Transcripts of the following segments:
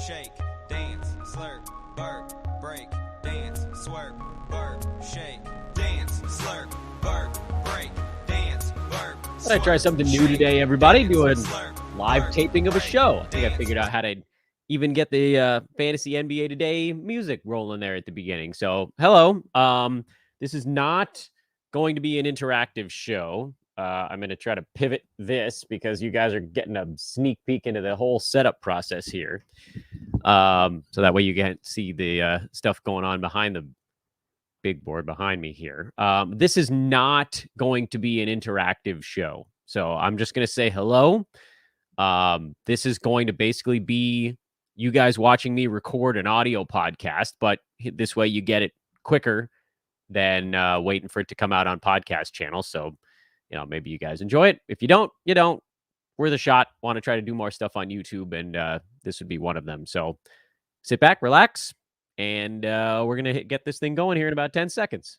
shake, dance, slurp, burp, break, dance, slurp, burp, shake, dance, slurp, burp, break, dance, burp. I try something new today, everybody. Doing live taping of a show. I think I figured out how to even get the Fantasy NBA Today music rolling there at the beginning. So, hello. This is not going to be an interactive show. I'm going to try to pivot this because you guys are getting a sneak peek into the whole setup process here. So that way you can see the stuff going on behind the big board behind me here. This is not going to be an interactive show. So I'm just going to say hello. This is going to basically be you guys watching me record an audio podcast, but this way you get it quicker than waiting for it to come out on podcast channels. So, maybe you guys enjoy it. If you don't, you don't. Worth a shot. Want to try to do more stuff on YouTube, and this would be one of them. So sit back, relax, and we're going to get this thing going here in about 10 seconds.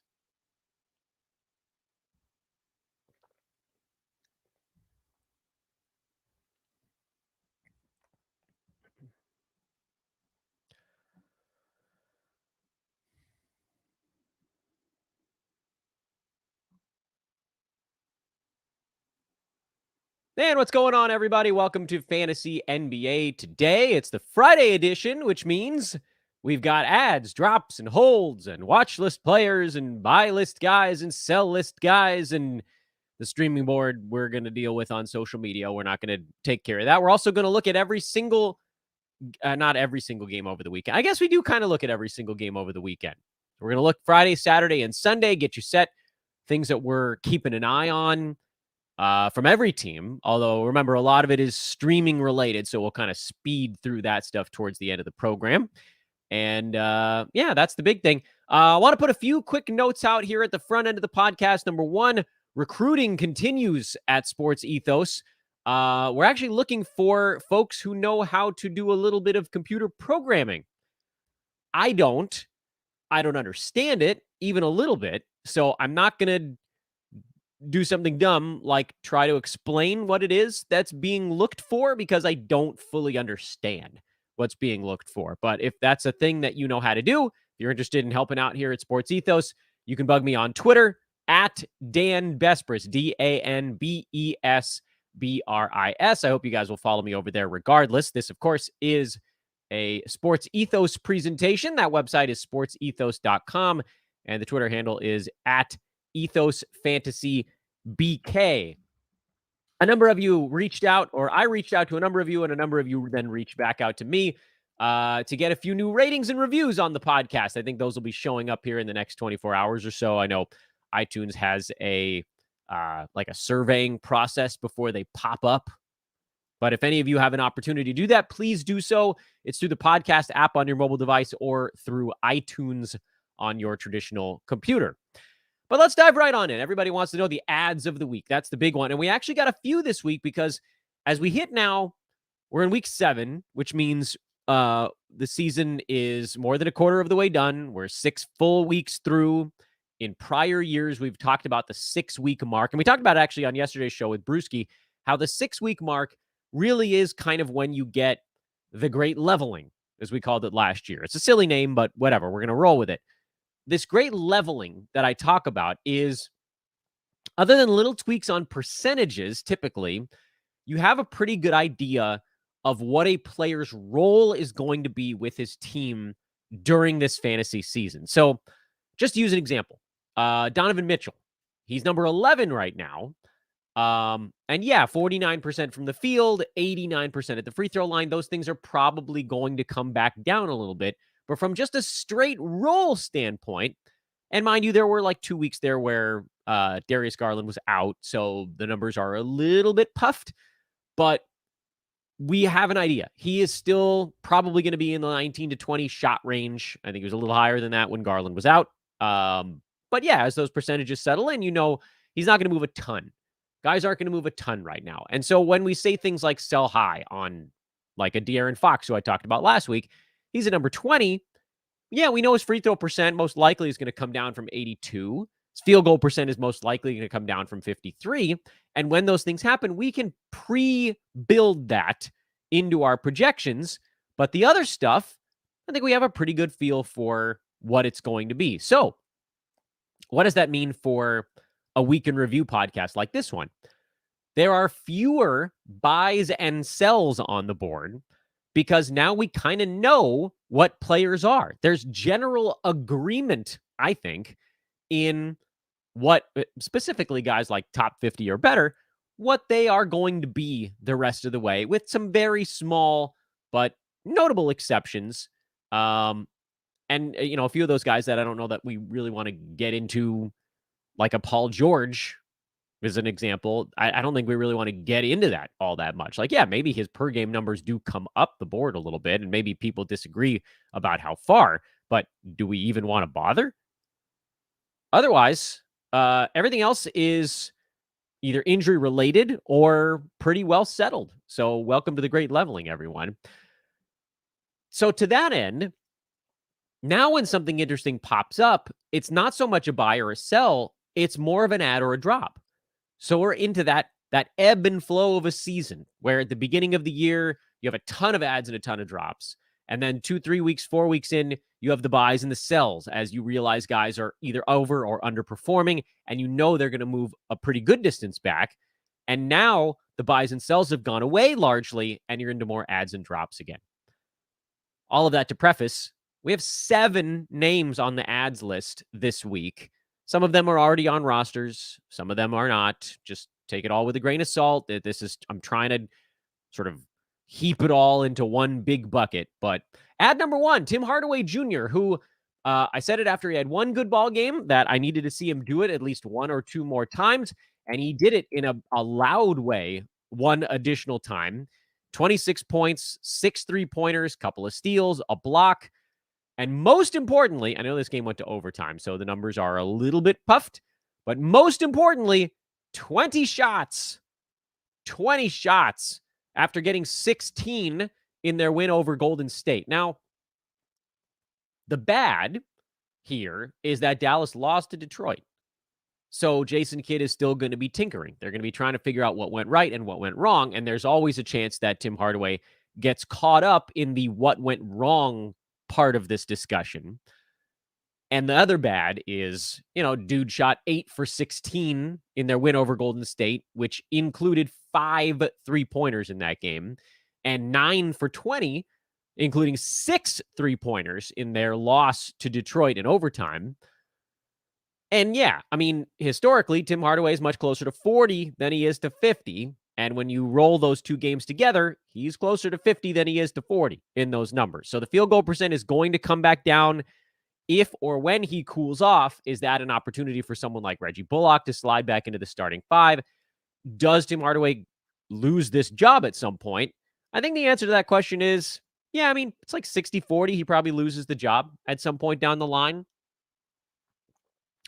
And what's going on, everybody? Welcome to Fantasy NBA Today. It's the Friday edition, which means we've got ads, drops, and holds, and watch list players, and buy list guys, and sell list guys, and the streaming board we're going to deal with on social media. We're not going to take care of that. We're also going to look at every single, not every single game over the weekend. I guess we do kind of look at every single game over the weekend. We're going to look Friday, Saturday, and Sunday, get you set, things that we're keeping an eye on. From every team, although remember, a lot of it is streaming related, so we'll kind of speed through that stuff towards the end of the program. And yeah, that's the big thing. I want to put a few quick notes out here at the front end of the podcast. Number one, recruiting continues at Sports Ethos. We're actually looking for folks who know how to do a little bit of computer programming. I don't understand it even a little bit, so I'm not going to do something dumb like try to explain what it is that's being looked for, because I don't fully understand what's being looked for. But if that's a thing that you know how to do, if you're interested in helping out here at Sports Ethos, you can bug me on Twitter at Dan Besbris, DANBESBRIS. I hope you guys will follow me over there regardless. This, of course, is a Sports Ethos presentation. That website is sportsethos.com, and the Twitter handle is at Ethos Fantasy BK. a number of you reached out, or I reached out to a number of you, and a number of you then reached back out to me to get a few new ratings and reviews on the podcast. I think those will be showing up here in the next 24 hours or so. I know iTunes has a surveying process before they pop up. But if any of you have an opportunity to do that, please do so. It's through the podcast app on your mobile device or through iTunes on your traditional computer. But let's dive right on in. Everybody wants to know the ads of the week. That's the big one. And we actually got a few this week because as we hit now, we're in week 7, which means the season is more than a quarter of the way done. We're 6 full weeks through. In prior years, we've talked about the 6-week mark. And we talked about it actually on yesterday's show with Brewski, how the 6-week mark really is kind of when you get the great leveling, as we called it last year. It's a silly name, but whatever. We're going to roll with it. This great leveling that I talk about is, other than little tweaks on percentages, typically, you have a pretty good idea of what a player's role is going to be with his team during this fantasy season. So just to use an example, Donovan Mitchell, he's number 11 right now. And yeah, 49% from the field, 89% at the free throw line. Those things are probably going to come back down a little bit. But from just a straight role standpoint, and mind you, there were like 2 weeks there where Darius Garland was out, so the numbers are a little bit puffed, but we have an idea. He is still probably going to be in the 19 to 20 shot range. I think he was a little higher than that when Garland was out. But yeah, as those percentages settle in, he's not going to move a ton. Guys aren't going to move a ton right now. And so when we say things like sell high on like a De'Aaron Fox, who I talked about last week, he's at number 20. Yeah, we know his free throw percent most likely is going to come down from 82. His field goal percent is most likely going to come down from 53. And when those things happen, we can pre-build that into our projections. But the other stuff, I think we have a pretty good feel for what it's going to be. So what does that mean for a week in review podcast like this one? There are fewer buys and sells on the board because now we kind of know what players are. There's general agreement, I think, in what specifically guys like top 50 or better, what they are going to be the rest of the way, with some very small but notable exceptions. And, a few of those guys that I don't know that we really want to get into, like a Paul George is an example. I don't think we really want to get into that all that much. Like, yeah, maybe his per game numbers do come up the board a little bit, and maybe people disagree about how far, but do we even want to bother? Otherwise, everything else is either injury related or pretty well settled. So welcome to the great leveling, everyone. So to that end, now when something interesting pops up, it's not so much a buy or a sell, it's more of an add or a drop. So we're into that ebb and flow of a season where at the beginning of the year, you have a ton of adds and a ton of drops. And then 2, 3 weeks, 4 weeks in, you have the buys and the sells as you realize guys are either over or underperforming, and they're going to move a pretty good distance back. And now the buys and sells have gone away largely, and you're into more adds and drops again. All of that to preface, we have 7 names on the ads list this week. Some of them are already on rosters. Some of them are not. Just take it all with a grain of salt. I'm trying to sort of heap it all into one big bucket. But ad number 1, Tim Hardaway Jr., who I said it after he had one good ball game that I needed to see him do it at least 1 or 2 more times. And he did it in a loud way one additional time. 26 points, 6 3-pointers, couple of steals, a block. And most importantly, I know this game went to overtime, so the numbers are a little bit puffed, but most importantly, 20 shots. 20 shots after getting 16 in their win over Golden State. Now, the bad here is that Dallas lost to Detroit. So Jason Kidd is still going to be tinkering. They're going to be trying to figure out what went right and what went wrong, and there's always a chance that Tim Hardaway gets caught up in the what went wrong part of this discussion. And the other bad is, dude shot 8 for 16 in their win over Golden State, which included 5 3-pointers in that game, and 9 for 20, including 6 3-pointers in their loss to Detroit in overtime. And yeah, historically, Tim Hardaway is much closer to 40 than he is to 50. And when you roll those two games together, he's closer to 50 than he is to 40 in those numbers. So the field goal percent is going to come back down. If or when he cools off, is that an opportunity for someone like Reggie Bullock to slide back into the starting five? Does Tim Hardaway lose this job at some point? I think the answer to that question is, yeah, I mean, it's like 60-40. He probably loses the job at some point down the line.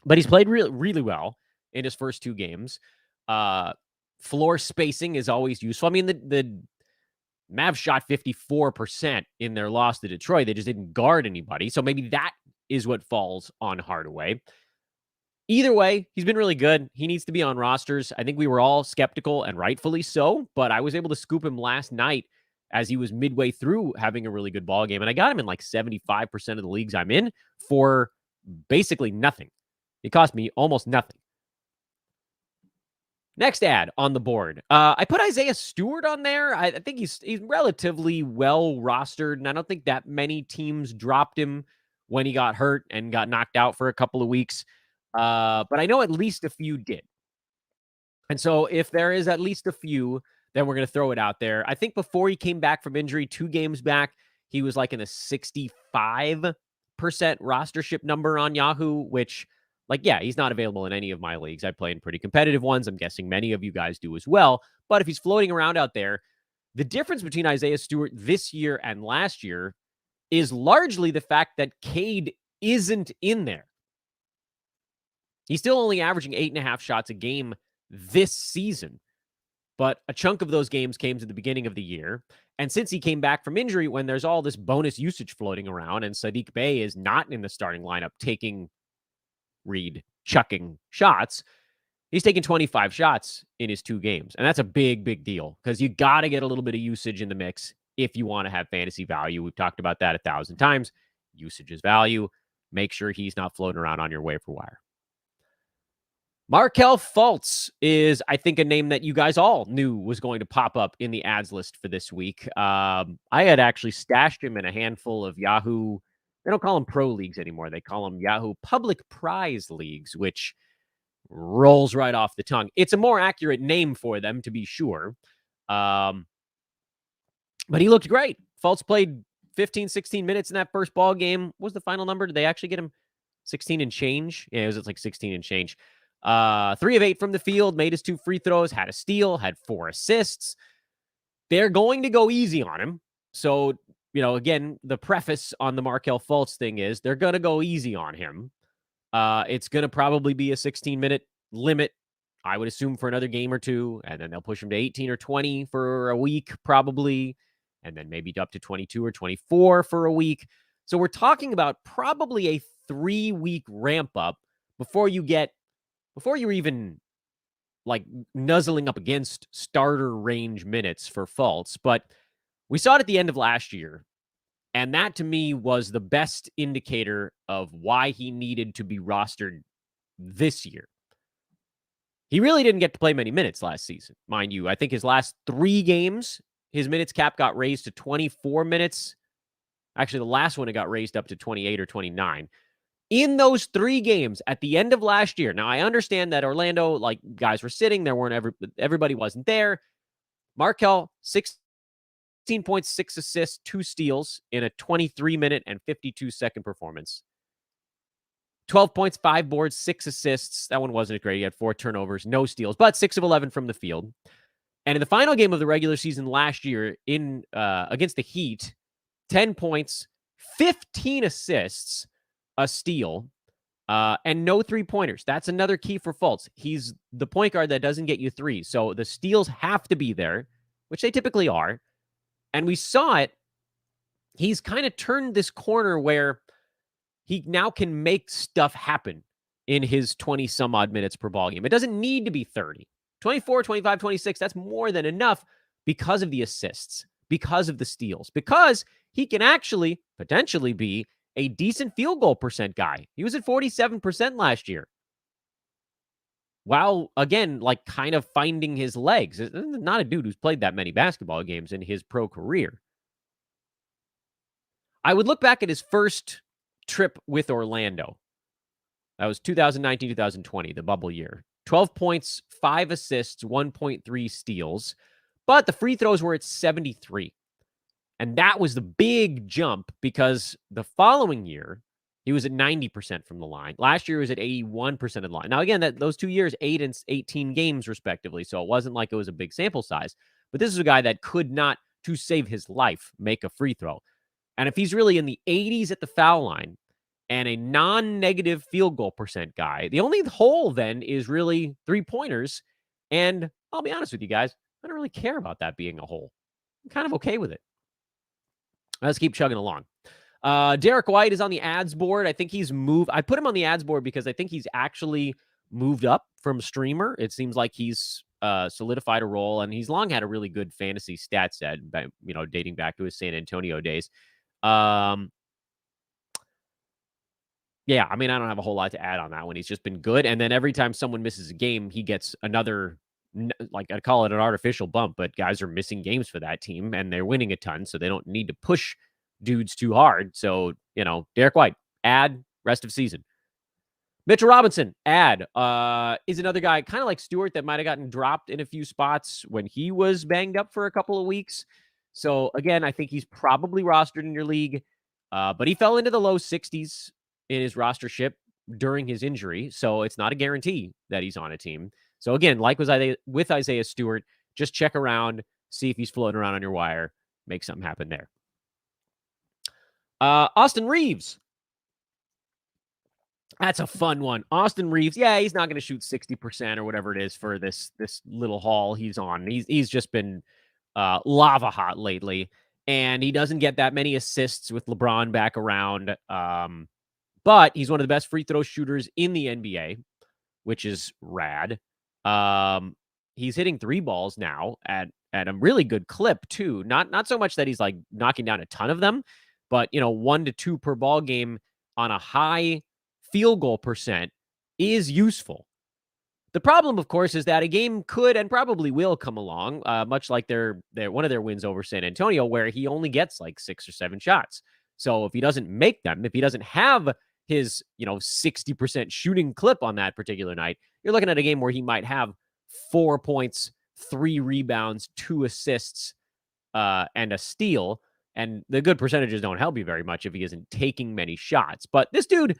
But he's played really, really well in his first two games. Floor spacing is always useful. I mean, the Mavs shot 54% in their loss to Detroit. They just didn't guard anybody. So maybe that is what falls on Hardaway. Either way, he's been really good. He needs to be on rosters. I think we were all skeptical, and rightfully so, but I was able to scoop him last night as he was midway through having a really good ball game. And I got him in like 75% of the leagues I'm in for basically nothing. It cost me almost nothing. Next ad on the board. I put Isaiah Stewart on there. I think he's relatively well rostered, and I don't think that many teams dropped him when he got hurt and got knocked out for a couple of weeks. But I know at least a few did. And so if there is at least a few, then we're going to throw it out there. I think before he came back from injury, 2 games back, he was like in a 65% rostership number on Yahoo, which, like, yeah, he's not available in any of my leagues. I play in pretty competitive ones. I'm guessing many of you guys do as well. But if he's floating around out there, the difference between Isaiah Stewart this year and last year is largely the fact that Cade isn't in there. He's still only averaging 8.5 shots a game this season, but a chunk of those games came to the beginning of the year. And since he came back from injury, when there's all this bonus usage floating around and Sadiq Bey is not in the starting lineup taking chucking shots, he's taken 25 shots in his 2 games. And that's a big, big deal because you got to get a little bit of usage in the mix if you want to have fantasy value. We've talked about that 1,000 times. Usage is value. Make sure he's not floating around on your waiver wire. Markelle Fultz is, I think, a name that you guys all knew was going to pop up in the ads list for this week. I had actually stashed him in a handful of Yahoo. They don't call them pro leagues anymore. They call them Yahoo public prize leagues, which rolls right off the tongue. It's a more accurate name for them, to be sure. But he looked great. Fultz played 15, 16 minutes in that first ball game. What was the final number? Did they actually get him 16 and change? Yeah, it was like 16 and change. 3 of 8 from the field, made his 2 free throws, had a steal, had 4 assists. They're going to go easy on him. So, again, the preface on the Markelle Fultz thing is they're going to go easy on him. It's going to probably be a 16-minute limit, I would assume, for another game or two. And then they'll push him to 18 or 20 for a week, probably. And then maybe up to 22 or 24 for a week. So we're talking about probably a 3-week ramp up before you're even like nuzzling up against starter range minutes for Fultz. But we saw it at the end of last year. And that to me was the best indicator of why he needed to be rostered this year. He really didn't get to play many minutes last season, mind you. I think his last 3 games, his minutes cap got raised to 24 minutes. Actually, the last one, it got raised up to 28 or 29. In those 3 games at the end of last year, now I understand that Orlando, like, guys were sitting, everybody wasn't there. Markelle, 16.6 assists, 2 steals in a 23-minute and 52-second performance. 12 points, 5 boards, 6 assists. That one wasn't great. He had 4 turnovers, no steals, but 6 of 11 from the field. And in the final game of the regular season last year against the Heat, 10 points, 15 assists, a steal, and no 3-pointers. That's another key for Fultz. He's the point guard that doesn't get you 3s. So the steals have to be there, which they typically are. And we saw it. He's kind of turned this corner where he now can make stuff happen in his 20-some-odd minutes per ball game. It doesn't need to be 30. 24, 25, 26, that's more than enough because of the assists, because of the steals, because he can actually potentially be a decent field goal percent guy. He was at 47% last year. While, again, like, kind of finding his legs. Not a dude who's played that many basketball games in his pro career. I would look back at his first trip with Orlando. That was 2019, 2020, the bubble year. 12 points, 5 assists, 1.3 steals. But the free throws were at 73. And that was the big jump because the following year, he was at 90% from the line. Last year, he was at 81% of the line. Now, again, those 2 years, 8 and 18 games, respectively. So it wasn't like it was a big sample size. But this is a guy that could not, to save his life, make a free throw. And if he's really in the 80s at the foul line and a non-negative field goal percent guy, the only hole then is really 3-pointers. And I'll be honest with you guys, I don't really care about that being a hole. I'm kind of okay with it. Let's keep chugging along. Derek White is on the ads board. I think he's moved. I put him on the ads board because I think he's actually moved up from streamer. It seems like he's solidified a role, and he's long had a really good fantasy stat set, dating back to his San Antonio days. Yeah, I mean, I don't have a whole lot to add on that one. He's just been good. And then every time someone misses a game, he gets another, like I call it an artificial bump, but guys are missing games for that team and they're winning a ton. So they don't need to push dudes too hard. So, Derek White, add rest of season. Mitchell Robinson, add, is another guy kind of like Stewart that might have gotten dropped in a few spots when he was banged up for a couple of weeks. So again, I think he's probably rostered in your league, but he fell into the low 60s in his rostership during his injury. So it's not a guarantee that he's on a team. So again, like with Isaiah Stewart, just check around, see if he's floating around on your wire, make something happen there. Austin Reeves. That's a fun one. Austin Reeves. Yeah, he's not going to shoot 60% or whatever it is for this little haul he's on. He's just been lava hot lately, and he doesn't get that many assists with LeBron back around. But he's one of the best free throw shooters in the NBA, which is rad. He's hitting 3 balls now at a really good clip too. Not so much that he's like knocking down a ton of them, but 1 to 2 per ball game on a high field goal percent is useful. The problem, of course, is that a game could and probably will come along, much like their one of their wins over San Antonio, where he only gets like 6 or 7 shots. So if he doesn't make them, if he doesn't have his 60% shooting clip on that particular night, you're looking at a game where he might have 4 points, 3 rebounds, 2 assists, and a steal. And the good percentages don't help you very much if he isn't taking many shots. But this dude,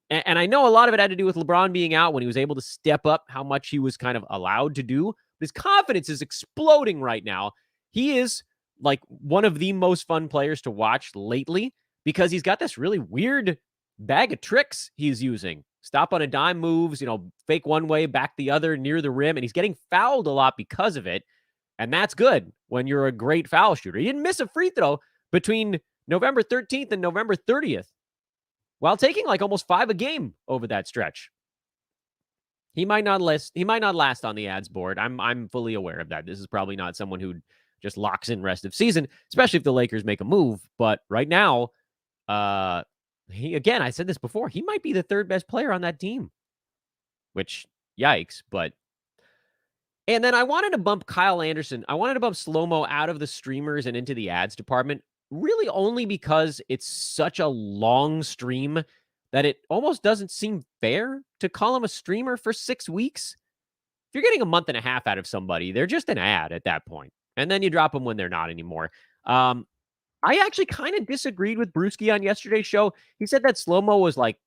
and I know a lot of it had to do with LeBron being out when he was able to step up how much he was kind of allowed to do. His confidence is exploding right now. He is like one of the most fun players to watch lately because he's got this really weird bag of tricks he's using. Stop on a dime moves, fake one way, back the other near the rim, and he's getting fouled a lot because of it. And that's good when you're a great foul shooter. He didn't miss a free throw between November 13th and November 30th. While taking like almost 5 a game over that stretch. He might not last on the ads board. I'm fully aware of that. This is probably not someone who just locks in rest of season, especially if the Lakers make a move. But right now, I said this before, he might be the 3rd best player on that team. Which, yikes, but. And then I wanted to bump Kyle Anderson. I wanted to bump Slow-Mo out of the streamers and into the ads department. Really only because it's such a long stream that it almost doesn't seem fair to call him a streamer for 6 weeks. If you're getting a month and a half out of somebody, they're just an ad at that point. And then you drop them when they're not anymore. I actually kind of disagreed with Brewski on yesterday's show. He said that Slow-Mo was like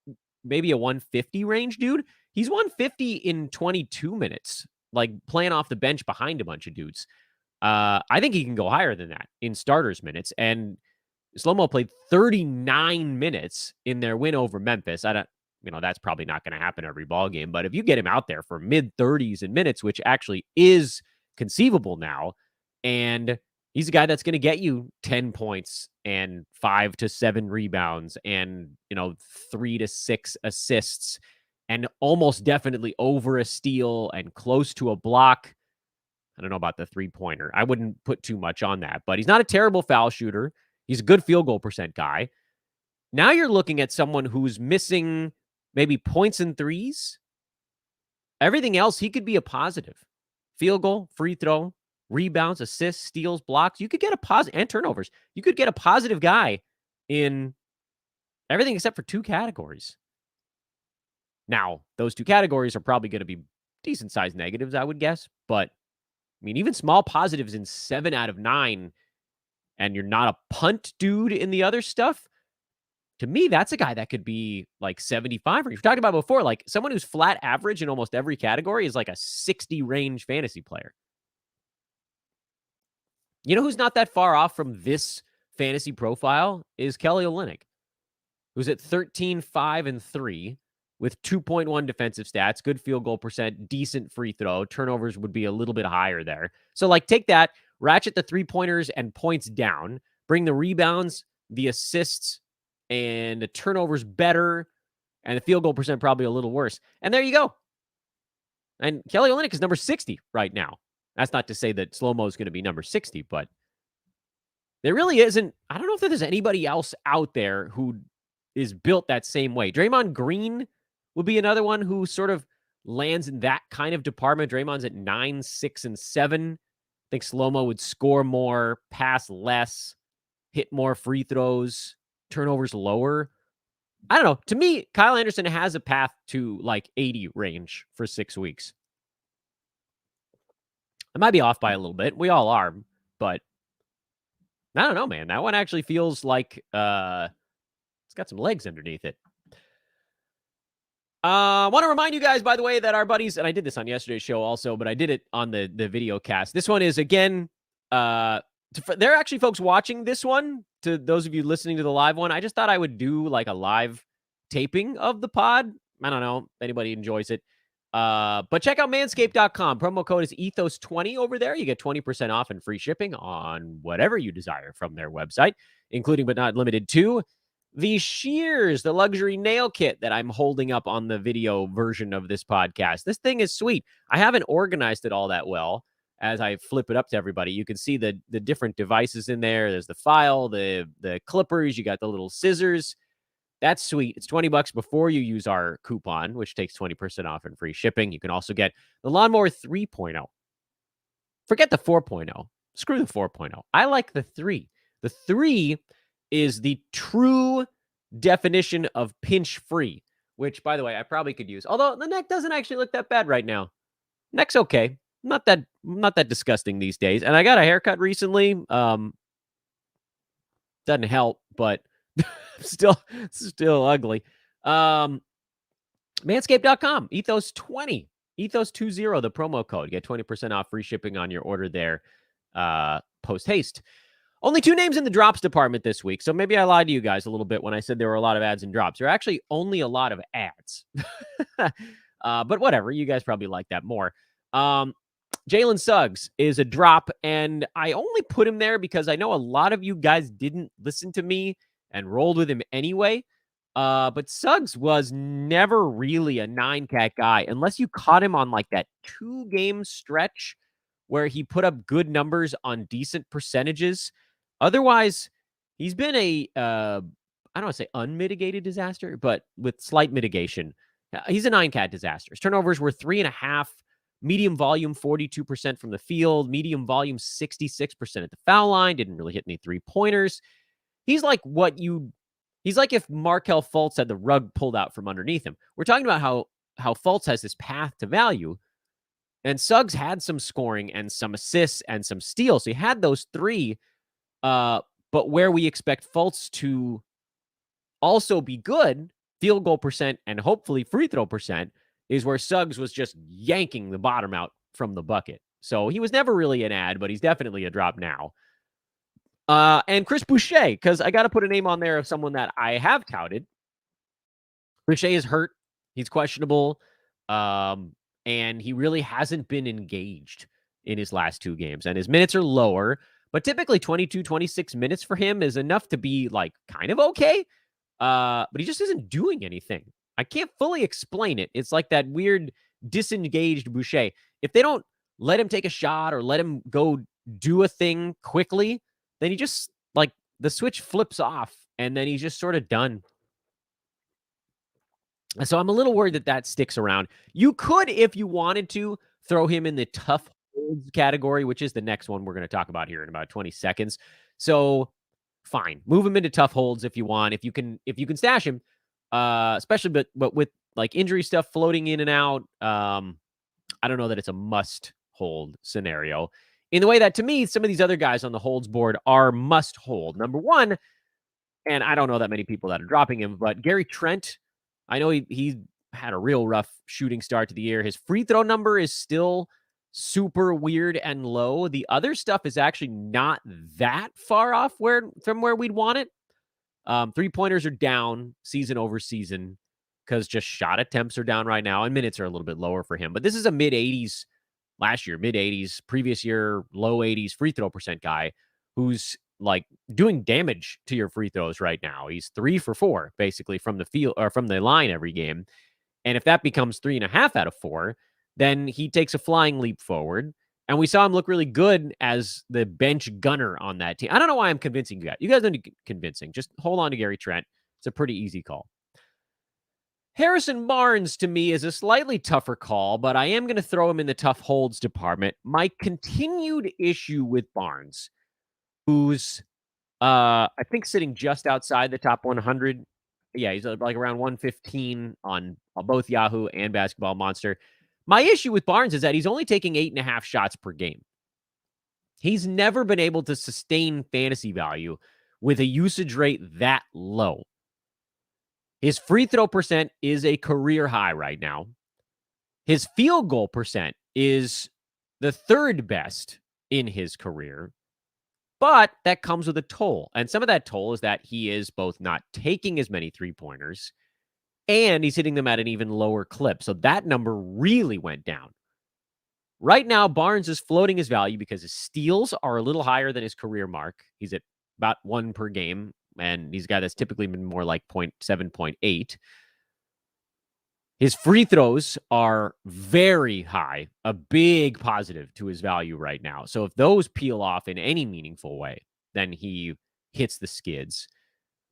maybe a 150 range dude. He's 150 in 22 minutes, like playing off the bench behind a bunch of dudes. I think he can go higher than that in starters minutes. And Slow-Mo played 39 minutes in their win over Memphis. That's probably not going to happen every ball game. But if you get him out there for mid 30s in minutes, which actually is conceivable now, and he's a guy that's going to get you 10 points and 5 to 7 rebounds and 3 to 6 assists and almost definitely over a steal and close to a block. I don't know about the 3-pointer. I wouldn't put too much on that, but he's not a terrible foul shooter. He's a good field goal percent guy. Now you're looking at someone who's missing maybe points and threes. Everything else, he could be a positive. Field goal, free throw, rebounds, assists, steals, blocks. You could get a positive, and turnovers. You could get a positive guy in everything except for 2 categories. Now, those 2 categories are probably going to be decent sized negatives, I would guess. But I mean, even small positives in 7 out of 9, and you're not a punt dude in the other stuff. To me, that's a guy that could be like 75. We've talked about before, like someone who's flat average in almost every category is like a 60 range fantasy player. You know who's not that far off from this fantasy profile is Kelly Olynyk, who's at 13, 5, and 3 with 2.1 defensive stats, good field goal percent, decent free throw. Turnovers would be a little bit higher there. So, like, take that, ratchet the 3-pointers and points down, bring the rebounds, the assists, and the turnovers better, and the field goal percent probably a little worse. And there you go. And Kelly Olynyk is number 60 right now. That's not to say that Slow-Mo is going to be number 60, but there really isn't. I don't know if there's anybody else out there who is built that same way. Draymond Green would be another one who sort of lands in that kind of department. Draymond's at 9, 6, and 7. I think Slow-Mo would score more, pass less, hit more free throws, turnovers lower. I don't know. To me, Kyle Anderson has a path to like 80 range for 6 weeks. I might be off by a little bit. We all are, but I don't know, man. That one actually feels like it's got some legs underneath it. I want to remind you guys, by the way, that our buddies, and I did this on yesterday's show also, but I did it on the video cast. This one is, again, there are actually folks watching this one. To those of you listening to the live one, I just thought I would do like a live taping of the pod. I don't know if anybody enjoys it. But check out manscaped.com. Promo code is ethos20 over there. You get 20% off and free shipping on whatever you desire from their website, including but not limited to the shears, the luxury nail kit that I'm holding up on the video version of this podcast. This thing is sweet. I haven't organized it all that well. As I flip it up to everybody, you can see the different devices in there. There's the file, the clippers. You got the little scissors. That's sweet. It's $20 before you use our coupon, which takes 20% off and free shipping. You can also get the Lawnmower 3.0. Forget the 4.0. Screw the 4.0. I like the 3. The 3 is the true definition of pinch free, which, by the way, I probably could use. Although the neck doesn't actually look that bad right now. Neck's okay. Not that disgusting these days. And I got a haircut recently. Doesn't help, but still ugly. Manscaped.com, Ethos20, Ethos20, the promo code. Get 20% off, free shipping on your order there post haste. Only 2 names in the drops department this week, so maybe I lied to you guys a little bit when I said there were a lot of ads and drops. There are actually only a lot of ads. But whatever, you guys probably like that more. Jalen Suggs is a drop, and I only put him there because I know a lot of you guys didn't listen to me and rolled with him anyway. But Suggs was never really a 9-cat guy unless you caught him on like that 2-game stretch where he put up good numbers on decent percentages. Otherwise, he's been I don't want to say unmitigated disaster, but with slight mitigation. He's a 9-cat disaster. His turnovers were 3.5. Medium volume, 42% from the field. Medium volume, 66% at the foul line. Didn't really hit any 3-pointers. He's like if Markelle Fultz had the rug pulled out from underneath him. We're talking about how Fultz has this path to value. And Suggs had some scoring and some assists and some steals. So he had those 3. But where we expect Fultz to also be good, field goal percent and hopefully free throw percent, is where Suggs was just yanking the bottom out from the bucket. So he was never really an ad, but he's definitely a drop now. And Chris Boucher, because I got to put a name on there of someone that I have touted. Boucher is hurt. He's questionable. And he really hasn't been engaged in his last 2 games. And his minutes are lower, but typically 22, 26 minutes for him is enough to be like kind of okay. But he just isn't doing anything. I can't fully explain it. It's like that weird disengaged Boucher. If they don't let him take a shot or let him go do a thing quickly, then he just, like, the switch flips off and then he's just sort of done. So I'm a little worried that sticks around. You could, if you wanted to, throw him in the tough holds category, which is the next one we're going to talk about here in about 20 seconds. So fine, move him into tough holds if you want. If you can stash him, especially but with like injury stuff floating in and out, I don't know that it's a must hold scenario in the way that, to me, some of these other guys on the holds board are must hold. Number one, and I don't know that many people that are dropping him, but Gary Trent, I know he had a real rough shooting start to the year. His free throw number is still super weird and low. The other stuff is actually not that far off from where we'd want it. 3-pointers are down season over season because just shot attempts are down right now, and minutes are a little bit lower for him. But this is a mid-80s last year, mid-80s, previous year, low 80s free throw percent guy who's like doing damage to your free throws right now. He's 3 for 4 basically from the field or from the line every game. And if that becomes 3.5 out of 4, then he takes a flying leap forward. And we saw him look really good as the bench gunner on that team. I don't know why I'm convincing you guys. You guys don't need convincing. Just hold on to Gary Trent. It's a pretty easy call. Harrison Barnes, to me, is a slightly tougher call, but I am going to throw him in the tough holds department. My continued issue with Barnes, who's, I think, sitting just outside the top 100. Yeah, he's like around 115 on both Yahoo and Basketball Monster. My issue with Barnes is that he's only taking 8.5 shots per game. He's never been able to sustain fantasy value with a usage rate that low. His free throw percent is a career high right now. His field goal percent is the third best in his career, but that comes with a toll. And some of that toll is that he is both not taking as many 3-pointers and he's hitting them at an even lower clip. So that number really went down. Right now, Barnes is floating his value because his steals are a little higher than his career mark. He's at about 1 per game, and he's a guy that's typically been more like 0.7, 0.8. His free throws are very high, a big positive to his value right now. So if those peel off in any meaningful way, then he hits the skids.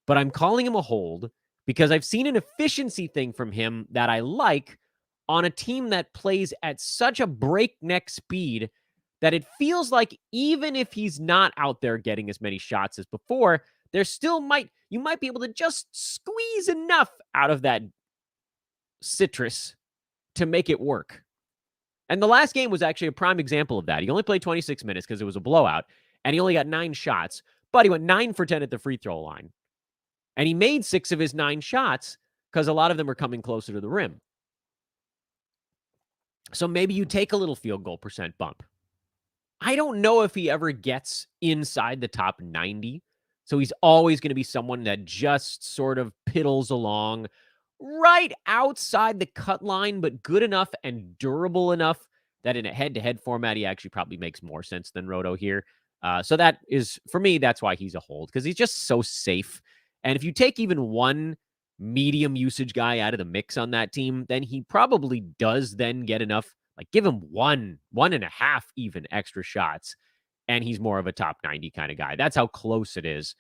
But I'm calling him a hold because I've seen an efficiency thing from him that I like on a team that plays at such a breakneck speed that it feels like even if he's not out there getting as many shots as before, you might be able to just squeeze enough out of that citrus to make it work. And the last game was actually a prime example of that. He only played 26 minutes because it was a blowout, and he only got 9 shots, but he went 9 for 10 at the free throw line. And he made 6 of his 9 shots because a lot of them were coming closer to the rim. So maybe you take a little field goal percent bump. I don't know if he ever gets inside the top 90. So he's always going to be someone that just sort of piddles along right outside the cut line, but good enough and durable enough that in a head-to-head format, he actually probably makes more sense than Roto here. So that is, for me, that's why he's a hold, because he's just so safe. And if you take even one medium usage guy out of the mix on that team, then he probably does then get enough, like give him 1.5 even extra shots, and he's more of a top 90 kind of guy. That's how close it is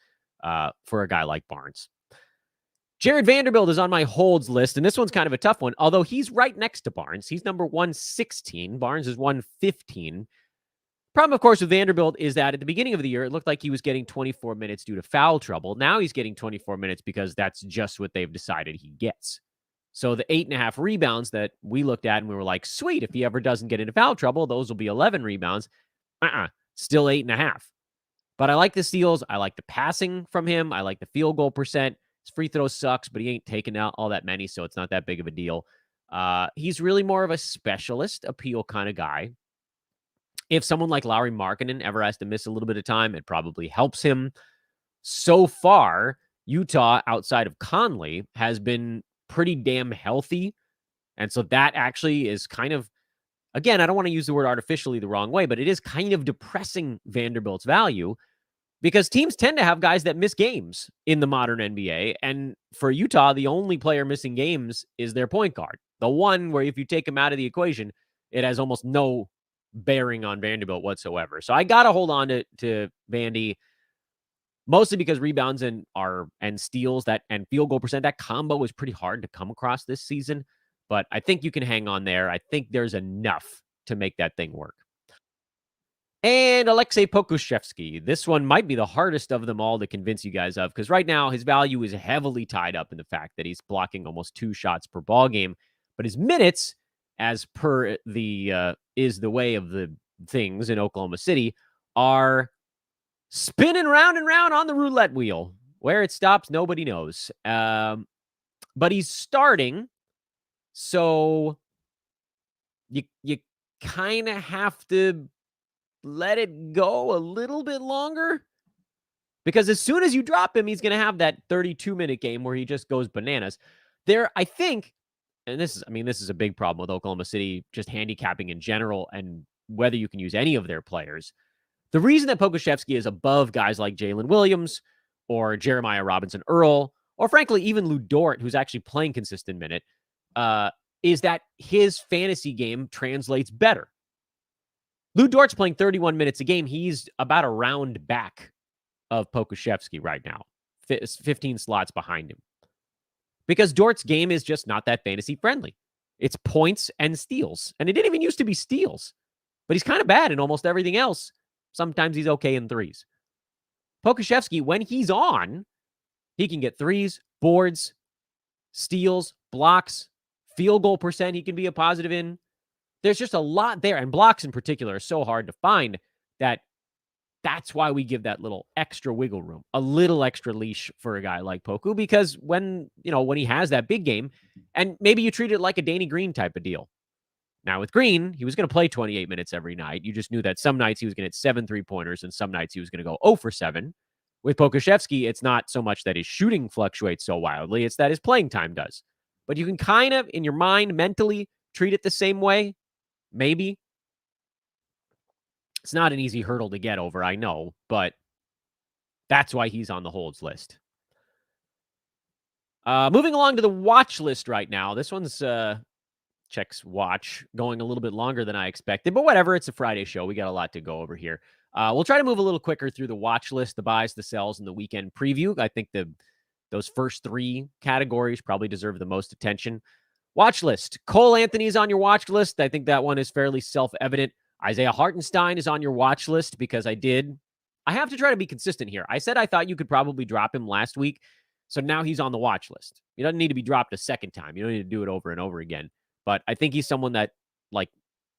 for a guy like Barnes. Jared Vanderbilt is on my holds list, and this one's kind of a tough one, although he's right next to Barnes. He's number 116. Barnes is 115. Problem, of course, with Vanderbilt is that at the beginning of the year, it looked like he was getting 24 minutes due to foul trouble. Now he's getting 24 minutes because that's just what they've decided he gets. So the 8.5 rebounds that we looked at and we were like, sweet, if he ever doesn't get into foul trouble, those will be 11 rebounds. Still 8.5. But I like the steals. I like the passing from him. I like the field goal percent. His free throw sucks, but he ain't taking out all that many, so it's not that big of a deal. He's really more of a specialist appeal kind of guy. If someone like Lauri Markkanen ever has to miss a little bit of time, it probably helps him. So far, Utah, outside of Conley, has been pretty damn healthy. And so that actually is kind of, again, I don't want to use the word artificially the wrong way, but it is kind of depressing Vanderbilt's value because teams tend to have guys that miss games in the modern NBA. And for Utah, the only player missing games is their point guard. The one where if you take him out of the equation, it has almost no bearing on Vanderbilt whatsoever. So I got to hold on to Vandy, mostly because rebounds and steals and field goal percent, that combo was pretty hard to come across this season. But I think you can hang on there. I think there's enough to make that thing work. And Alexei Pokusevski. This one might be the hardest of them all to convince you guys of, because right now his value is heavily tied up in the fact that he's blocking almost 2 shots per ball game, but his minutes as per the is the way of the things in Oklahoma City, are spinning round and round on the roulette wheel. Where it stops, nobody knows. But he's starting, so you kind of have to let it go a little bit longer, because as soon as you drop him, he's going to have that 32-minute game where he just goes bananas. There, I think, and this is a big problem with Oklahoma City, just handicapping in general, and whether you can use any of their players. The reason that Pokusevski is above guys like Jalen Williams or Jeremiah Robinson Earl, or frankly, even Lou Dort, who's actually playing consistent minute, is that his fantasy game translates better. Lou Dort's playing 31 minutes a game. He's about a round back of Pokusevski right now, 15 slots behind him. Because Dort's game is just not that fantasy friendly. It's points and steals. And it didn't even used to be steals. But he's kind of bad in almost everything else. Sometimes he's okay in threes. Pokusevski, when he's on, he can get threes, boards, steals, blocks, field goal percent he can be a positive in. There's just a lot there. And blocks in particular are so hard to find that's why we give that little extra wiggle room, a little extra leash for a guy like Poku, because when he has that big game, and maybe you treat it like a Danny Green type of deal. Now with Green, he was going to play 28 minutes every night. You just knew that some nights he was going to hit 7 3-pointers and some nights he was going to go 0 for 7. With Pokusevski, it's not so much that his shooting fluctuates so wildly, it's that his playing time does. But you can kind of, in your mind, mentally treat it the same way, maybe. It's not an easy hurdle to get over, I know, but that's why he's on the holds list. Moving along to the watch list right now. This one's Check's watch going a little bit longer than I expected, but whatever. It's a Friday show. We got a lot to go over here. We'll try to move a little quicker through the watch list, the buys, the sells, and the weekend preview. I think those first 3 categories probably deserve the most attention. Watch list. Cole Anthony's on your watch list. I think that one is fairly self-evident. Isaiah Hartenstein is on your watch list because I have to try to be consistent here. I said I thought you could probably drop him last week, so now he's on the watch list. He doesn't need to be dropped a second time. You don't need to do it over and over again. But I think he's someone that, like,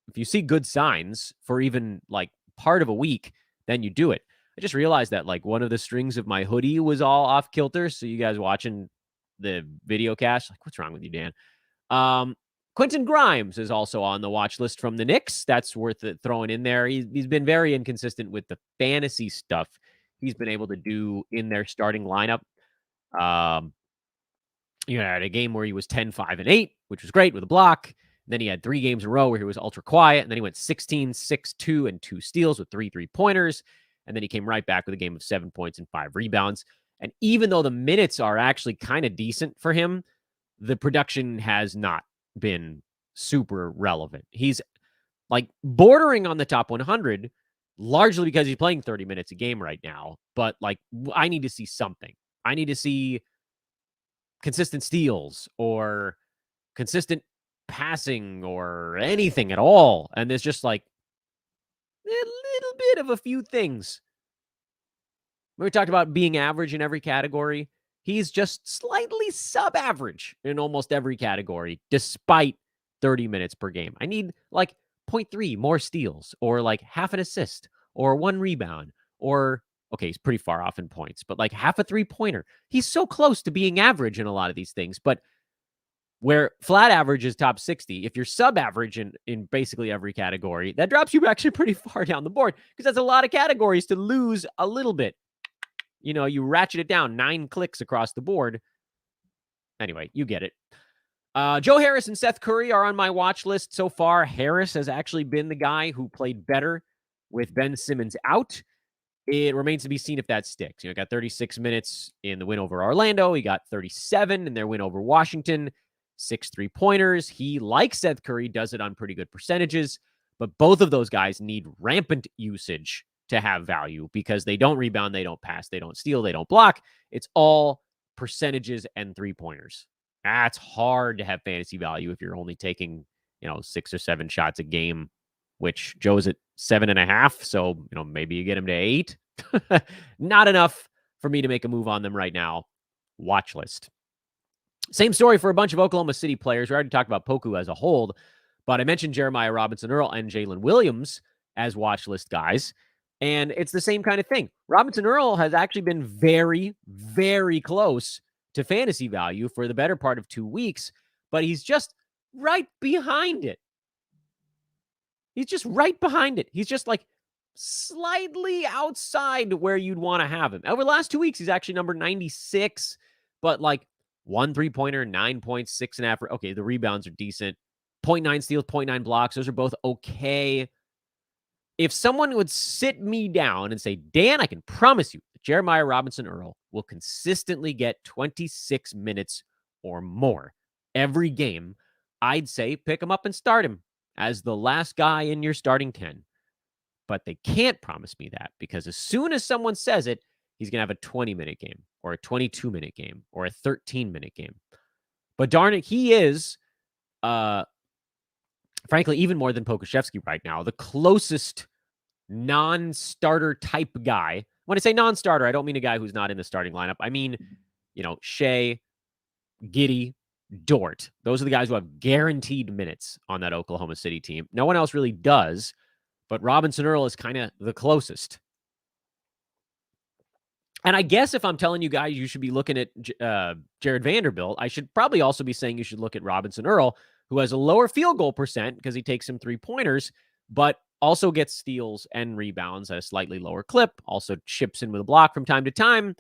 if you see good signs for even, like, part of a week, then you do it. I just realized that, like, one of the strings of my hoodie was all off kilter, so you guys watching the video cast, like, what's wrong with you, Dan? Quentin Grimes is also on the watch list from the Knicks. That's worth it throwing in there. He's been very inconsistent with the fantasy stuff he's been able to do in their starting lineup. Had a game where he was 10, 5, and 8, which was great with a block. Then he had 3 games in a row where he was ultra quiet. And then he went 16, 6, 2, and 2 steals with 3 3-pointers. And then he came right back with a game of 7 points and 5 rebounds. And even though the minutes are actually kind of decent for him, the production has not been super relevant. He's like bordering on the top 100, largely because he's playing 30 minutes a game right now. But like, I need to see something. I need to see consistent steals or consistent passing or anything at all. And there's just like a little bit of a few things. We talked about being average in every category. He's just slightly sub-average in almost every category, despite 30 minutes per game. I need like 0.3 more steals, or like half an assist, or 1 rebound, or, okay, he's pretty far off in points, but like half a 3-pointer. He's so close to being average in a lot of these things, but where flat average is top 60, if you're sub-average in basically every category, that drops you actually pretty far down the board, because that's a lot of categories to lose a little bit. You ratchet it down 9 clicks across the board. Anyway, you get it. Joe Harris and Seth Curry are on my watch list so far. Harris has actually been the guy who played better with Ben Simmons out. It remains to be seen if that sticks. He got 36 minutes in the win over Orlando. He got 37 in their win over Washington. 6 3-pointers. He, like Seth Curry, does it on pretty good percentages. But both of those guys need rampant usage to have value, because they don't rebound, they don't pass, they don't steal, they don't block. It's all percentages and 3-pointers. That's hard to have fantasy value if you're only taking, 6 or 7 shots a game, which Joe's at 7.5. So, maybe you get him to 8. Not enough for me to make a move on them right now. Watch list. Same story for a bunch of Oklahoma City players. We already talked about Poku as a hold, But I mentioned Jeremiah Robinson-Earl and Jalen Williams as watch list guys. And it's the same kind of thing. Robinson-Earl has actually been very, very close to fantasy value for the better part of 2 weeks, but he's just right behind it. He's just right behind it. He's just like slightly outside where you'd want to have him. Over the last 2 weeks, he's actually number 96, but like 1 3-pointer, 9 points, 6.5. Okay, the rebounds are decent. 0.9 steals, 0.9 blocks. Those are both okay. If someone would sit me down and say, Dan, I can promise you that Jeremiah Robinson-Earl will consistently get 26 minutes or more every game, I'd say pick him up and start him as the last guy in your starting 10. But they can't promise me that, because as soon as someone says it, he's going to have a 20-minute game or a 22-minute game or a 13-minute game. But darn it, he is, frankly, even more than Pokusevski right now, the closest non-starter type guy. When I say non-starter, I don't mean a guy who's not in the starting lineup. I mean, Shea, Giddey, Dort. Those are the guys who have guaranteed minutes on that Oklahoma City team. No one else really does, but Robinson-Earl is kind of the closest. And I guess if I'm telling you guys you should be looking at Jared Vanderbilt, I should probably also be saying you should look at Robinson-Earl, who has a lower field goal percent because he takes some 3-pointers, but also gets steals and rebounds at a slightly lower clip, also chips in with a block from time to time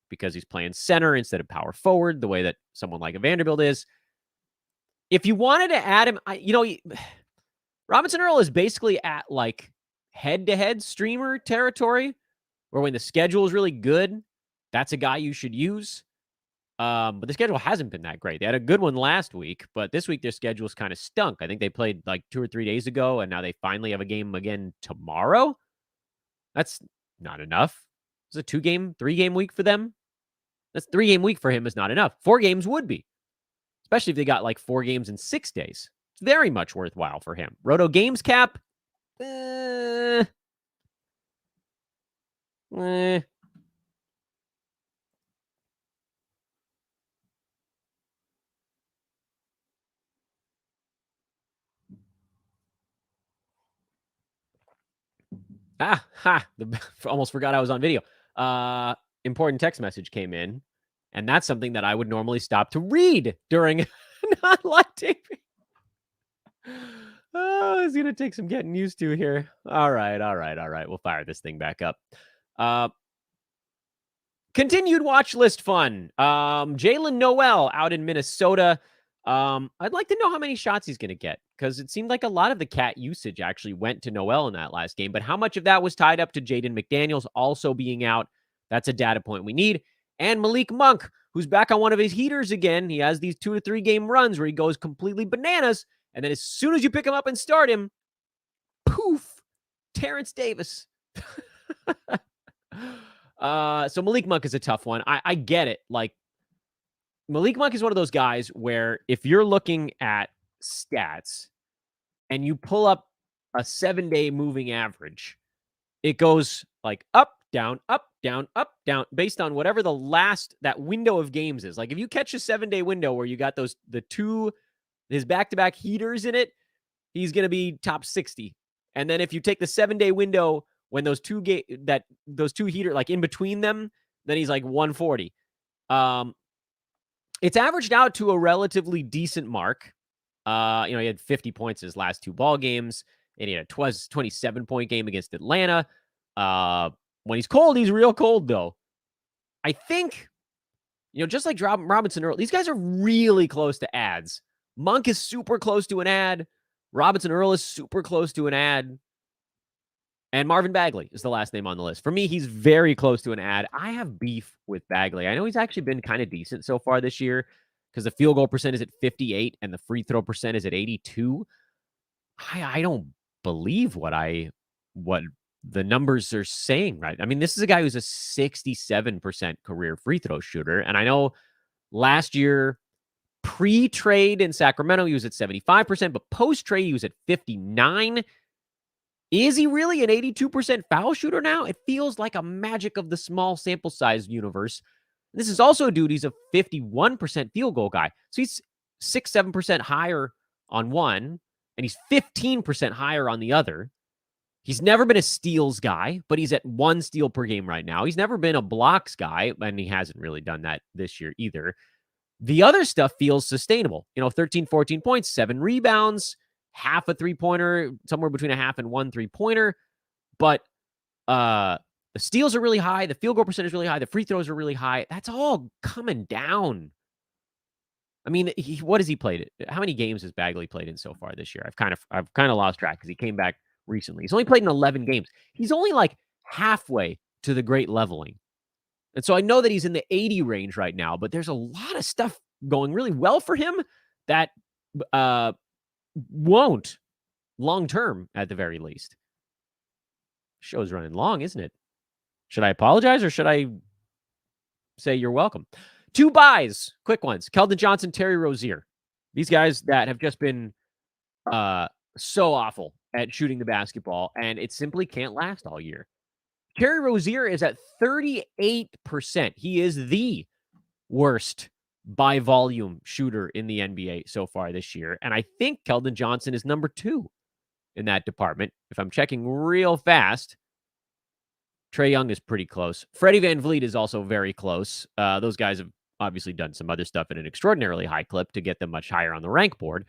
because he's playing center instead of power forward, the way that someone like a Vanderbilt is. If you wanted to add him, Robinson-Earl is basically at like head-to-head streamer territory, where when the schedule is really good, that's a guy you should use. But the schedule hasn't been that great. They had a good one last week, but this week their schedule's kind of stunk. I think they played like 2 or 3 days ago, and now they finally have a game again tomorrow. That's not enough. It's a 2-game, 3-game week for them. That's 3-game week for him is not enough. 4 games would be, especially if they got like 4 games in 6 days. It's very much worthwhile for him. Roto games cap. Almost forgot I was on video. Important text message came in, and that's something that I would normally stop to read during non-live taping. Oh, it's going to take some getting used to here. All right. We'll fire this thing back up. Continued watch list fun. Jalen Noel out in Minnesota. I'd like to know how many shots he's going to get, because it seemed like a lot of the cat usage actually went to Noel in that last game. But how much of that was tied up to Jaden McDaniels also being out? That's a data point we need. And Malik Monk, who's back on one of his heaters again. He has these 2 to 3 game runs where he goes completely bananas. And then as soon as you pick him up and start him, poof, Terrence Davis. So Malik Monk is a tough one. I get it. Like, Malik Monk is one of those guys where if you're looking at stats and you pull up a 7-day moving average, it goes like up, down, up, down, based on whatever that window of games is. Like if you catch a 7-day window where you got his back-to-back heaters in it, he's going to be top 60. And then if you take the 7-day window when those two heater, like in between them, then he's like 140. It's averaged out to a relatively decent mark. He had 50 points his last 2 ball games, and he had a 27-point game against Atlanta. When he's cold, he's real cold, though. I think, just like Robinson-Earl, these guys are really close to ads. Monk is super close to an ad. Robinson-Earl is super close to an ad. And Marvin Bagley is the last name on the list. For me, he's very close to an ad. I have beef with Bagley. I know he's actually been kind of decent so far this year because the field goal percent is at 58 and the free throw percent is at 82. I don't believe what the numbers are saying, right? I mean, this is a guy who's a 67% career free throw shooter. And I know last year, pre-trade in Sacramento, he was at 75%, but post-trade, he was at 59%. Is he really an 82% foul shooter now? It feels like a magic of the small sample size universe. This is also a dude, he's a 51% field goal guy. So he's 6-7% higher on one and he's 15% higher on the other. He's never been a steals guy, but he's at 1 steal per game right now. He's never been a blocks guy, and he hasn't really done that this year either. The other stuff feels sustainable. 13, 14 points, 7 rebounds, half a three-pointer, somewhere between a half and 1 three-pointer. But the steals are really high. The field goal percentage is really high. The free throws are really high. That's all coming down. I mean, what has he played? How many games has Bagley played in so far this year? I've kind of lost track because he came back recently. He's only played in 11 games. He's only like halfway to the great leveling. And so I know that he's in the 80 range right now, but there's a lot of stuff going really well for him that won't long-term at the very least. Show's running long, isn't it? Should I apologize or should I say you're welcome? 2 buys, quick ones. Keldon Johnson, Terry Rozier. These guys that have just been so awful at shooting the basketball, and it simply can't last all year. Terry Rozier is at 38%. He is the worst by volume shooter in the NBA so far this year. And I think Keldon Johnson is number 2 in that department. If I'm checking real fast, Trae Young is pretty close. Freddie VanVleet is also very close. Those guys have obviously done some other stuff at an extraordinarily high clip to get them much higher on the rank board.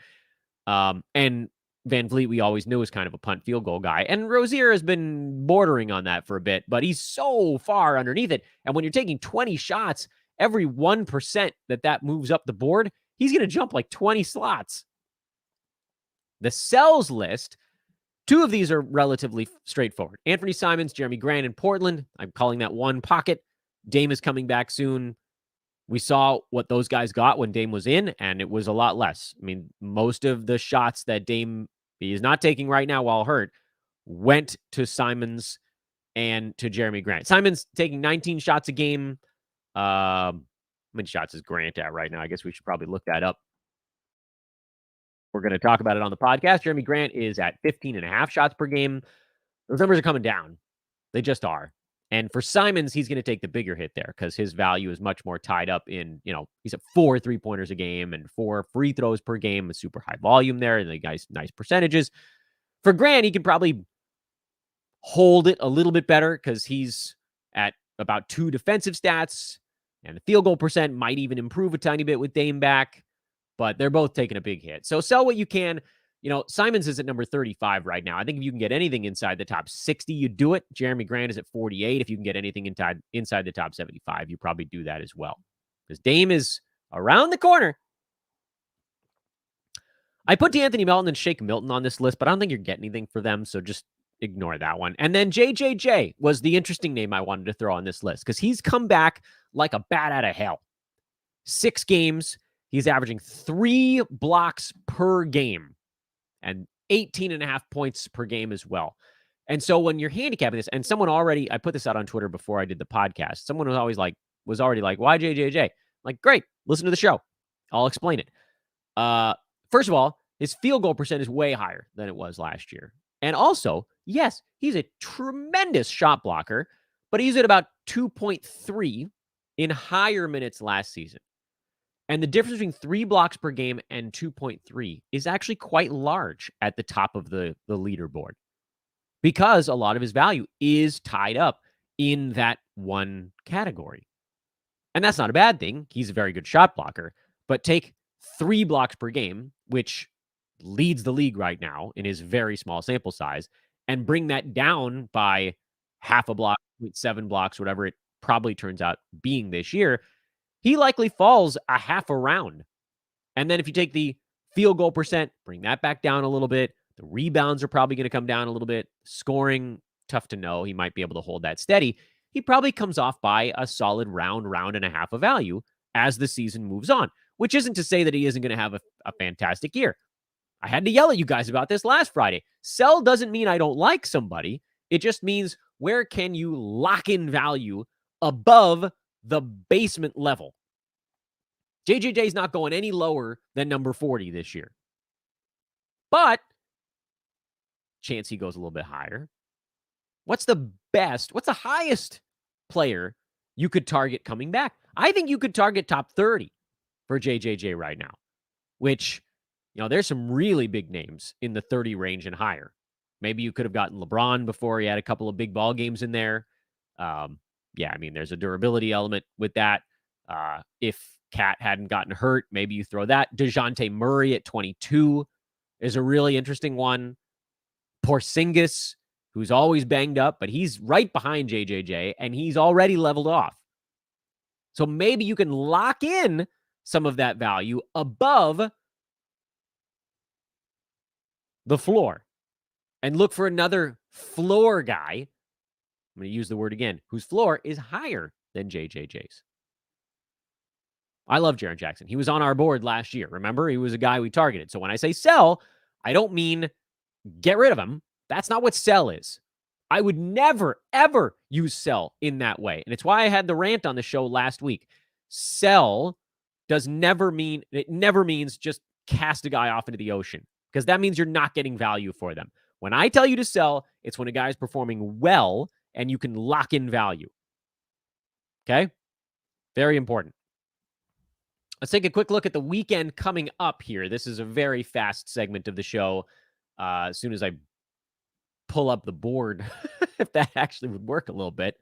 And VanVleet, we always knew, was kind of a punt field goal guy. And Rozier has been bordering on that for a bit, but he's so far underneath it. And when you're taking 20 shots, every 1% that moves up the board, he's going to jump like 20 slots. The sells list, 2 of these are relatively straightforward. Anthony Simons, Jeremy Grant in Portland. I'm calling that one pocket. Dame is coming back soon. We saw what those guys got when Dame was in, and it was a lot less. I mean, most of the shots that Dame is not taking right now while hurt went to Simons and to Jeremy Grant. Simons taking 19 shots a game. How many shots is Grant at right now? I guess we should probably look that up. We're going to talk about it on the podcast. Jeremy Grant is at 15.5 shots per game. Those numbers are coming down. They just are. And for Simons, he's going to take the bigger hit there because his value is much more tied up in, he's at 4 3-pointers a game and 4 free throws per game, a super high volume there, and the guys nice percentages. For Grant, he can probably hold it a little bit better because he's at about 2 defensive stats, and the field goal percent might even improve a tiny bit with Dame back, but they're both taking a big hit. So sell what you can. Simons is at number 35 right now. I think if you can get anything inside the top 60, you do it. Jeremy Grant is at 48. If you can get anything inside the top 75, you probably do that as well. Because Dame is around the corner. I put D'Anthony Melton and Shake Milton on this list, but I don't think you're getting anything for them, so just ignore that one. And then JJJ was the interesting name I wanted to throw on this list because he's come back like a bat out of hell. 6 games. He's averaging 3 blocks per game. And 18.5 points per game as well. And so when you're handicapping this, and someone already, I put this out on Twitter before I did the podcast. Someone was already like, why JJJ? Like, great, listen to the show. I'll explain it. First of all, his field goal percent is way higher than it was last year. And also, yes, he's a tremendous shot blocker, but he's at about 2.3 in higher minutes last season. And the difference between 3 blocks per game and 2.3 is actually quite large at the top of the leaderboard because a lot of his value is tied up in that one category. And that's not a bad thing. He's a very good shot blocker, but take 3 blocks per game, which leads the league right now in his very small sample size, and bring that down by half a block, 0.7 blocks, whatever it probably turns out being this year. He likely falls a half a round. And then if you take the field goal percent, bring that back down a little bit. The rebounds are probably going to come down a little bit. Scoring, tough to know. He might be able to hold that steady. He probably comes off by a solid round and a half of value as the season moves on, which isn't to say that he isn't going to have a fantastic year. I had to yell at you guys about this last Friday. Sell doesn't mean I don't like somebody. It just means where can you lock in value above the basement level. JJJ is not going any lower than number 40 this year. But chance he goes a little bit higher. What's the highest player you could target coming back? I think you could target top 30 for JJJ right now, which, There's some really big names in the 30 range and higher. Maybe you could have gotten LeBron before he had a couple of big ball games in there. There's a durability element with that. If Cat hadn't gotten hurt, maybe you throw that. DeJounte Murray at 22 is a really interesting one. Porzingis, who's always banged up, but he's right behind JJJ, and he's already leveled off. So maybe you can lock in some of that value above the floor and look for another floor guy. I'm going to use the word again, whose floor is higher than JJJ's. I love Jaren Jackson. He was on our board last year. Remember, he was a guy we targeted. So when I say sell, I don't mean get rid of him. That's not what sell is. I would never, ever use sell in that way. And it's why I had the rant on the show last week. Sell never means just cast a guy off into the ocean, because that means you're not getting value for them. When I tell you to sell, it's when a guy is performing well and you can lock in value. Okay? Very important. Let's take a quick look at the weekend coming up here. This is a very fast segment of the show. As soon as I pull up the board, if that actually would work a little bit.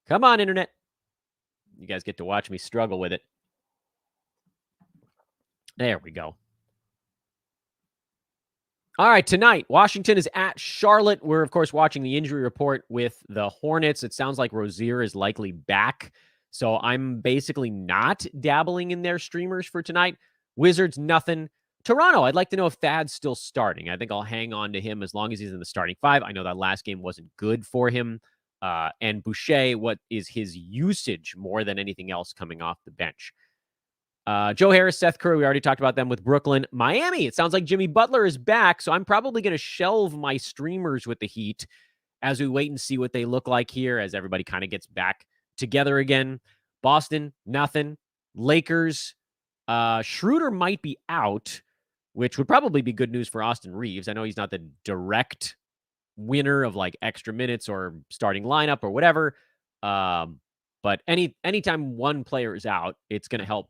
Come on, internet. You guys get to watch me struggle with it. There we go. All right, tonight, Washington is at Charlotte. We're, of course, watching the injury report with the Hornets. It sounds like Rozier is likely back. So I'm basically not dabbling in their streamers for tonight. Wizards, nothing. Toronto, I'd like to know if Thad's still starting. I think I'll hang on to him as long as he's in the starting five. I know that last game wasn't good for him. And Boucher, what is his usage more than anything else coming off the bench? Joe Harris, Seth Curry, we already talked about them with Brooklyn. Miami, it sounds like Jimmy Butler is back, so I'm probably going to shelve my streamers with the Heat as we wait and see what they look like here as everybody kind of gets back together again. Boston, nothing. Lakers, Schroeder might be out, which would probably be good news for Austin Reeves. I know he's not the direct winner of like extra minutes or starting lineup or whatever. But anytime one player is out, it's going to help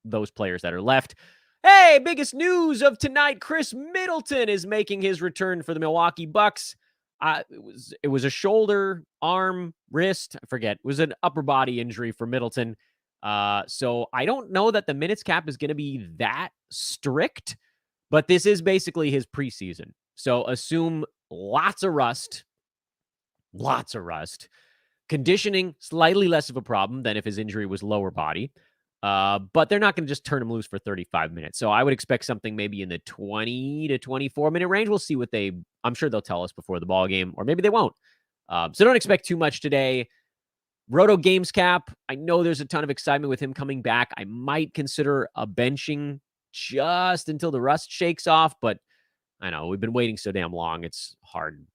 those players that are left. Hey, biggest news of tonight, Chris Middleton is making his return for the Milwaukee Bucks. It was a shoulder, arm, wrist, I forget. It was an upper body injury for Middleton. So I don't know that the minutes cap is going to be that strict, but this is basically his preseason. So assume lots of rust. Conditioning, slightly less of a problem than if his injury was lower body. But they're not going to just turn him loose for 35 minutes. So I would expect something maybe in the 20 to 24 minute range. We'll see what I'm sure they'll tell us before the ball game, or maybe they won't. So don't expect too much today. Roto Games Cap, I know there's a ton of excitement with him coming back. I might consider a benching just until the rust shakes off, but I know we've been waiting so damn long. It's hard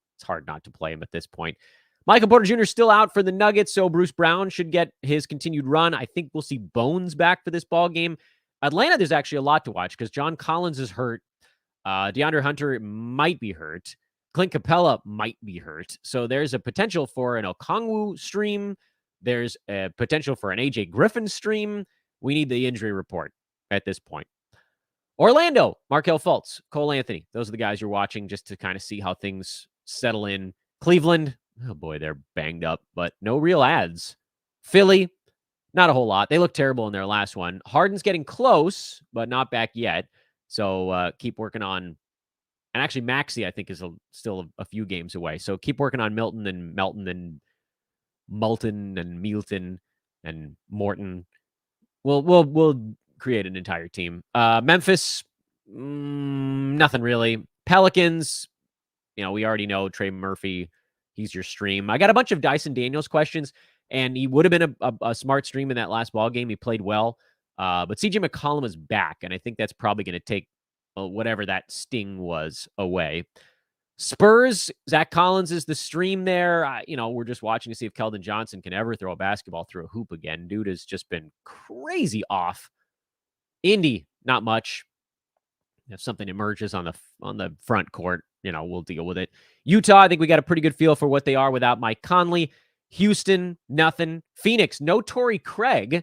not to play him at this point. Michael Porter Jr. still out for the Nuggets, so Bruce Brown should get his continued run. I think we'll see Bones back for this ball game. Atlanta, there's actually a lot to watch because John Collins is hurt. DeAndre Hunter might be hurt. Clint Capella might be hurt. So there's a potential for an Okongwu stream. There's a potential for an AJ Griffin stream. We need the injury report at this point. Orlando, Markelle Fultz, Cole Anthony. Those are the guys you're watching just to kind of see how things settle in. Cleveland, oh boy, they're banged up, but no real ads. Philly, not a whole lot. They look terrible in their last one. Harden's getting close, but not back yet. So keep working on, and actually Maxey, I think, is still a few games away. So keep working on Milton and Moulton and Morton. We'll create an entire team. Memphis, nothing really. Pelicans, we already know Trey Murphy. He's your stream. I got a bunch of Dyson Daniels questions, and he would have been a smart stream in that last ball game. He played well. But CJ McCollum is back, and I think that's probably going to take whatever that sting was away. Spurs, Zach Collins is the stream there. We're just watching to see if Keldon Johnson can ever throw a basketball through a hoop again. Dude has just been crazy off. Indy, not much. If something emerges on the front court, we'll deal with it. Utah, I think we got a pretty good feel for what they are without Mike Conley. Houston, nothing. Phoenix, no Torrey Craig.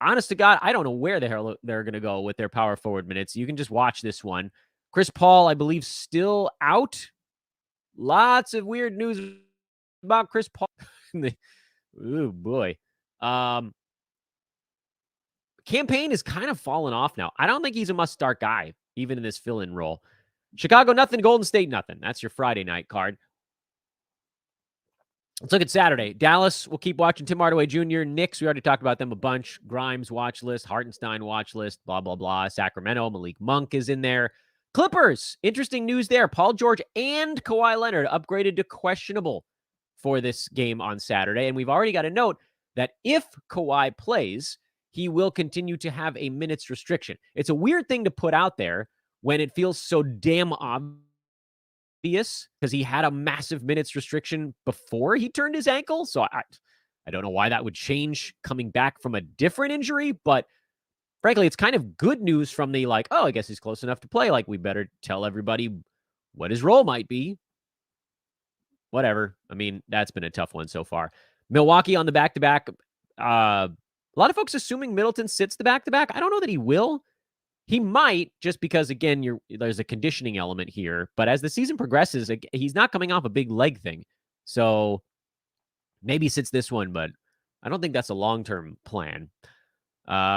honest to God, I don't know where the hell they're going to go with their power forward minutes. You can just watch this one. Chris Paul, I believe, still out. Lots of weird news about Chris Paul. Oh, boy. Campaign is kind of fallen off now. I don't think he's a must-start guy, even in this fill-in role. Chicago, nothing. Golden State, nothing. That's your Friday night card. Let's look at Saturday. Dallas, we'll keep watching Tim Hardaway Jr. Knicks, we already talked about them a bunch. Grimes watch list, Hartenstein watch list, blah, blah, blah. Sacramento, Malik Monk is in there. Clippers, interesting news there. Paul George and Kawhi Leonard upgraded to questionable for this game on Saturday. And we've already got a note that if Kawhi plays, he will continue to have a minutes restriction. It's a weird thing to put out there when it feels so damn obvious because he had a massive minutes restriction before he turned his ankle. So I don't know why that would change coming back from a different injury, but frankly, it's kind of good news from the like, oh, I guess he's close enough to play. Like, we better tell everybody what his role might be. Whatever. I mean, that's been a tough one so far. Milwaukee on the back-to-back. A lot of folks assuming Middleton sits the back-to-back. I don't know that he will. He might, just because, again, there's a conditioning element here. But as the season progresses, he's not coming off a big leg thing. So maybe he sits this one, but I don't think that's a long-term plan.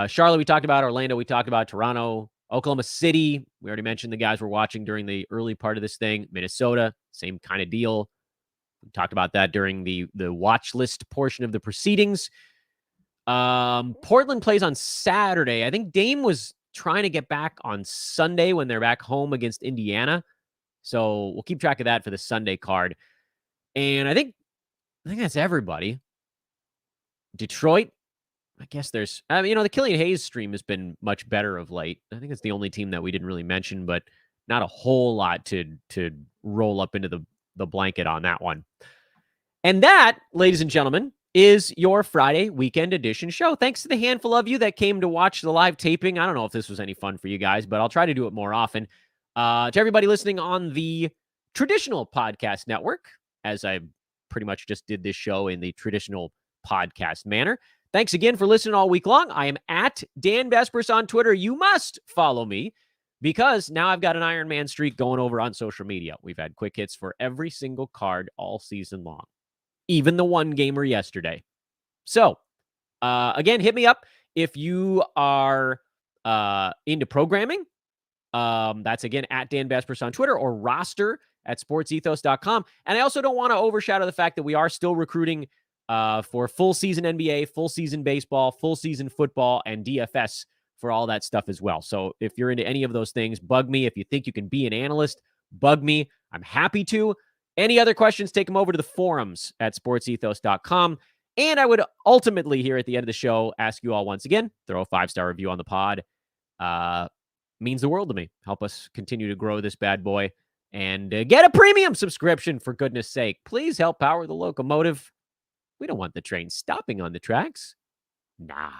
Charlotte, we talked about. Orlando, we talked about. Toronto, Oklahoma City. We already mentioned the guys we're watching during the early part of this thing. Minnesota, same kind of deal. We talked about that during the watch list portion of the proceedings. Portland plays on Saturday. I think Dame was trying to get back on Sunday when they're back home against Indiana. So we'll keep track of that for the Sunday card. And I think that's everybody. Detroit, I guess there's, the Killian Hayes stream has been much better of late. I think it's the only team that we didn't really mention, but not a whole lot to roll up into the blanket on that one. And that, ladies and gentlemen, is your Friday weekend edition show. Thanks to the handful of you that came to watch the live taping. I don't know if this was any fun for you guys, but I'll try to do it more often. To everybody listening on the traditional podcast network, as I pretty much just did this show in the traditional podcast manner, thanks again for listening all week long. I am at Dan Vespers on Twitter. You must follow me because now I've got an Iron Man streak going over on social media. We've had quick hits for every single card all season long, even the one gamer yesterday. So, again, hit me up if you are into programming. That's, again, at Dan Vespers on Twitter or roster at sportsethos.com. And I also don't want to overshadow the fact that we are still recruiting for full season NBA, full season baseball, full season football, and DFS for all that stuff as well. So if you're into any of those things, bug me. If you think you can be an analyst, bug me. I'm happy to. Any other questions, take them over to the forums at sportsethos.com. And I would ultimately, here at the end of the show, ask you all once again, throw a 5-star review on the pod. Means the world to me. Help us continue to grow this bad boy. And get a premium subscription, for goodness sake. Please help power the locomotive. We don't want the train stopping on the tracks. Nah.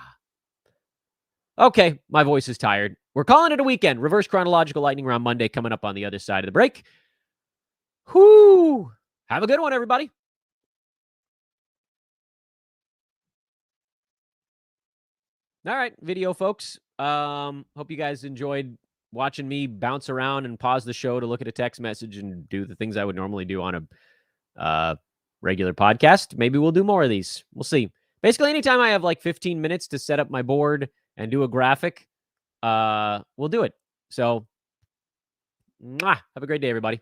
Okay, my voice is tired. We're calling it a weekend. Reverse chronological lightning round Monday coming up on the other side of the break. Whoo! Have a good one, everybody. All right, video folks. Hope you guys enjoyed watching me bounce around and pause the show to look at a text message and do the things I would normally do on a regular podcast. Maybe we'll do more of these. We'll see. Basically, anytime I have like 15 minutes to set up my board and do a graphic, we'll do it. So, have a great day, everybody.